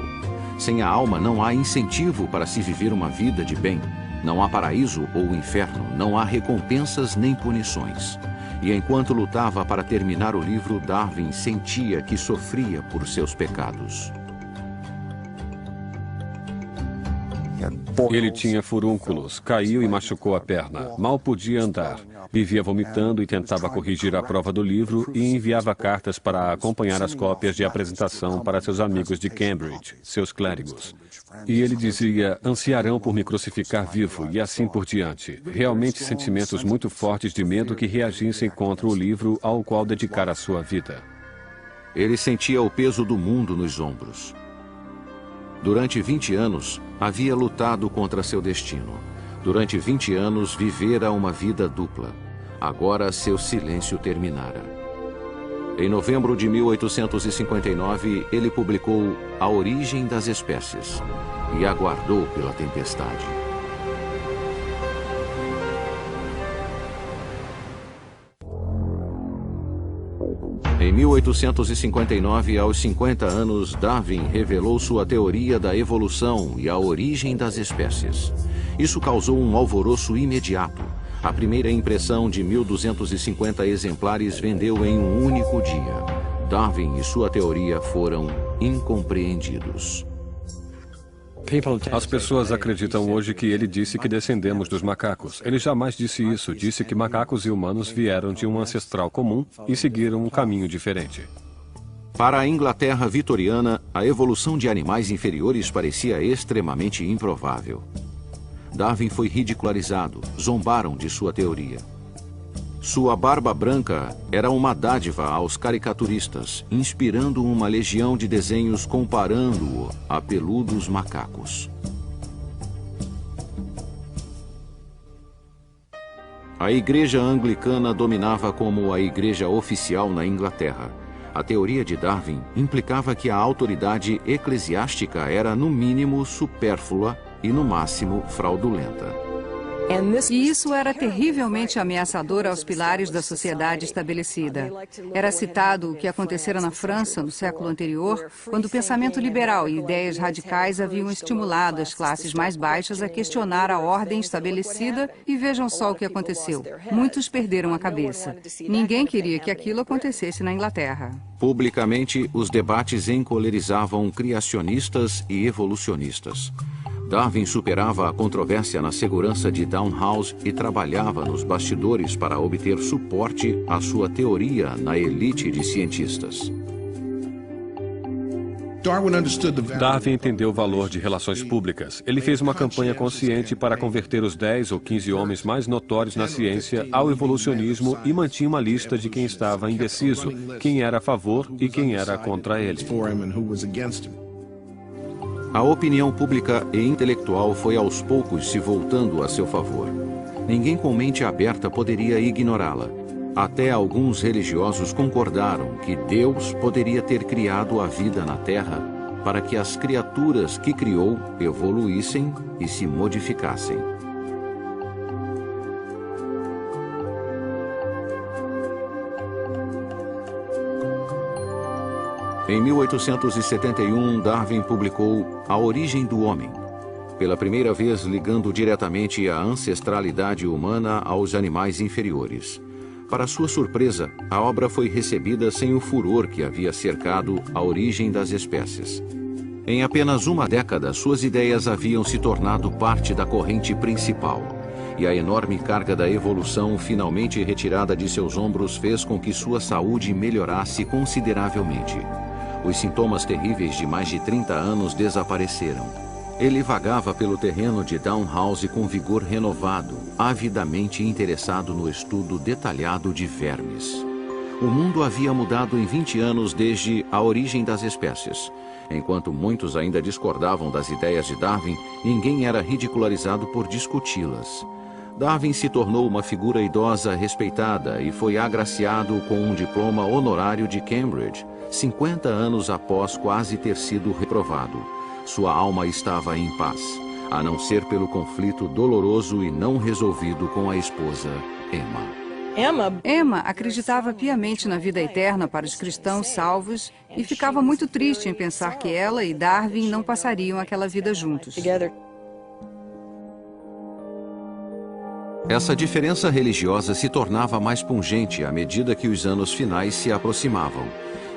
Sem a alma não há incentivo para se viver uma vida de bem. Não há paraíso ou inferno, não há recompensas nem punições. E enquanto lutava para terminar o livro, Darwin sentia que sofria por seus pecados. Ele tinha furúnculos, caiu e machucou a perna, mal podia andar. Vivia vomitando e tentava corrigir a prova do livro e enviava cartas para acompanhar as cópias de apresentação para seus amigos de Cambridge, seus clérigos. E ele dizia, ansiarão por me crucificar vivo e assim por diante. Realmente sentimentos muito fortes de medo que reagissem contra o livro ao qual dedicara a sua vida. Ele sentia o peso do mundo nos ombros. Durante 20 anos, havia lutado contra seu destino. Durante 20 anos, vivera uma vida dupla. Agora, seu silêncio terminara. Em novembro de 1859, ele publicou A Origem das Espécies e aguardou pela tempestade. Em 1859, aos 50 anos, Darwin revelou sua teoria da evolução e a origem das espécies. Isso causou um alvoroço imediato. A primeira impressão de 1.250 exemplares vendeu em um único dia. Darwin e sua teoria foram incompreendidos. As pessoas acreditam hoje que ele disse que descendemos dos macacos. Ele jamais disse isso. Disse que macacos e humanos vieram de um ancestral comum e seguiram um caminho diferente. Para a Inglaterra vitoriana, a evolução de animais inferiores parecia extremamente improvável. Darwin foi ridicularizado, zombaram de sua teoria. Sua barba branca era uma dádiva aos caricaturistas, inspirando uma legião de desenhos comparando-o a peludos macacos. A igreja anglicana dominava como a igreja oficial na Inglaterra. A teoria de Darwin implicava que a autoridade eclesiástica era, no mínimo, supérflua e, no máximo, fraudulenta. E isso era terrivelmente ameaçador aos pilares da sociedade estabelecida. Era citado o que acontecera na França no século anterior, quando o pensamento liberal e ideias radicais haviam estimulado as classes mais baixas a questionar a ordem estabelecida, e vejam só o que aconteceu. Muitos perderam a cabeça. Ninguém queria que aquilo acontecesse na Inglaterra. Publicamente, os debates encolerizavam criacionistas e evolucionistas. Darwin superava a controvérsia na segurança de Downhouse e trabalhava nos bastidores para obter suporte à sua teoria na elite de cientistas. Darwin entendeu o valor de relações públicas. Ele fez uma campanha consciente para converter os 10 ou 15 homens mais notórios na ciência ao evolucionismo e mantinha uma lista de quem estava indeciso, quem era a favor e quem era contra ele. A opinião pública e intelectual foi aos poucos se voltando a seu favor. Ninguém com mente aberta poderia ignorá-la. Até alguns religiosos concordaram que Deus poderia ter criado a vida na Terra para que as criaturas que criou evoluíssem e se modificassem. Em 1871, Darwin publicou A Origem do Homem, pela primeira vez ligando diretamente a ancestralidade humana aos animais inferiores. Para sua surpresa, a obra foi recebida sem o furor que havia cercado a origem das espécies. Em apenas uma década, suas ideias haviam se tornado parte da corrente principal, e a enorme carga da evolução, finalmente retirada de seus ombros, fez com que sua saúde melhorasse consideravelmente. Os sintomas terríveis de mais de 30 anos desapareceram. Ele vagava pelo terreno de Downhouse com vigor renovado, avidamente interessado no estudo detalhado de vermes. O mundo havia mudado em 20 anos desde a origem das espécies. Enquanto muitos ainda discordavam das ideias de Darwin, ninguém era ridicularizado por discuti-las. Darwin se tornou uma figura idosa respeitada e foi agraciado com um diploma honorário de Cambridge, 50 anos após quase ter sido reprovado. Sua alma estava em paz, a não ser pelo conflito doloroso e não resolvido com a esposa, Emma. Emma acreditava piamente na vida eterna para os cristãos salvos e ficava muito triste em pensar que ela e Darwin não passariam aquela vida juntos. Essa diferença religiosa se tornava mais pungente à medida que os anos finais se aproximavam.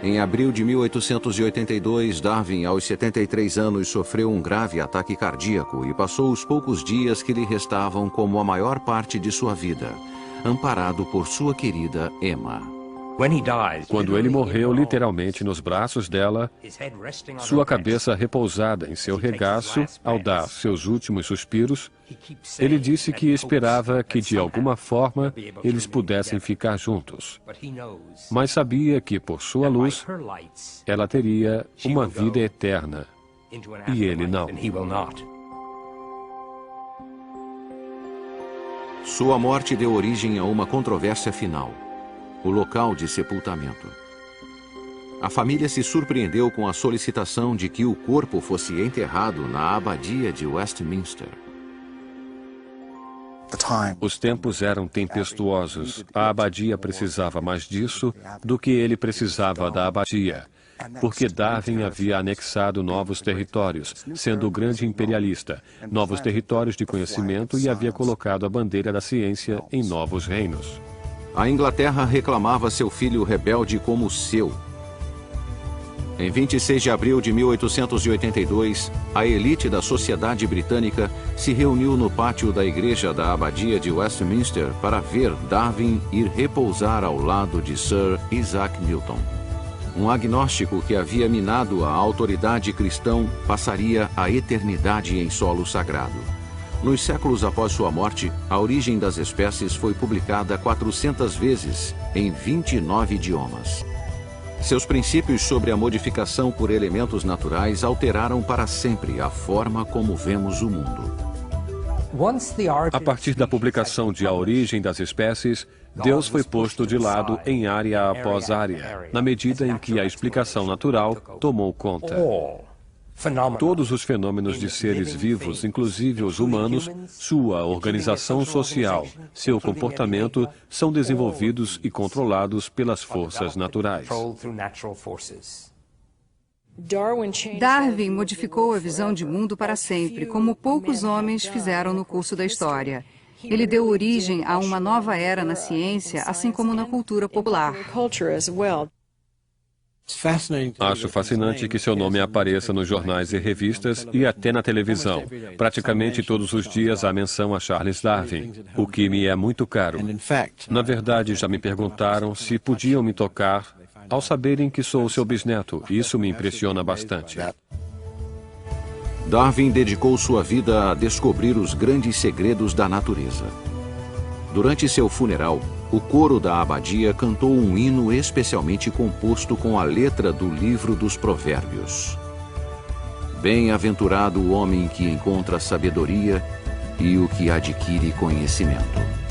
Em abril de 1882, Darwin, aos 73 anos, sofreu um grave ataque cardíaco e passou os poucos dias que lhe restavam como a maior parte de sua vida, amparado por sua querida Emma. Quando ele morreu literalmente nos braços dela, sua cabeça repousada em seu regaço, ao dar seus últimos suspiros, ele disse que esperava que, de alguma forma, eles pudessem ficar juntos. Mas sabia que, por sua luz, ela teria uma vida eterna, e ele não. Sua morte deu origem a uma controvérsia final: o local de sepultamento. A família se surpreendeu com a solicitação de que o corpo fosse enterrado na abadia de Westminster. Os tempos eram tempestuosos. A abadia precisava mais disso do que ele precisava da abadia, porque Darwin havia anexado novos territórios, sendo o grande imperialista, novos territórios de conhecimento, e havia colocado a bandeira da ciência em novos reinos. A Inglaterra reclamava seu filho rebelde como seu. Em 26 de abril de 1882, a elite da sociedade britânica se reuniu no pátio da igreja da abadia de Westminster para ver Darwin ir repousar ao lado de Sir Isaac Newton. Um agnóstico que havia minado a autoridade cristã passaria a eternidade em solo sagrado. Nos séculos após sua morte, A Origem das Espécies foi publicada 400 vezes em 29 idiomas. Seus princípios sobre a modificação por elementos naturais alteraram para sempre a forma como vemos o mundo. A partir da publicação de A Origem das Espécies, Deus foi posto de lado em área após área, na medida em que a explicação natural tomou conta. Todos os fenômenos de seres vivos, inclusive os humanos, sua organização social, seu comportamento, são desenvolvidos e controlados pelas forças naturais. Darwin modificou a visão de mundo para sempre, como poucos homens fizeram no curso da história. Ele deu origem a uma nova era na ciência, assim como na cultura popular. Acho fascinante que seu nome apareça nos jornais e revistas e até na televisão. Praticamente todos os dias há menção a Charles Darwin, o que me é muito caro. Na verdade, já me perguntaram se podiam me tocar ao saberem que sou seu bisneto. Isso me impressiona bastante. Darwin dedicou sua vida a descobrir os grandes segredos da natureza. Durante seu funeral, o coro da abadia cantou um hino especialmente composto com a letra do livro dos Provérbios. Bem-aventurado o homem que encontra sabedoria e o que adquire conhecimento.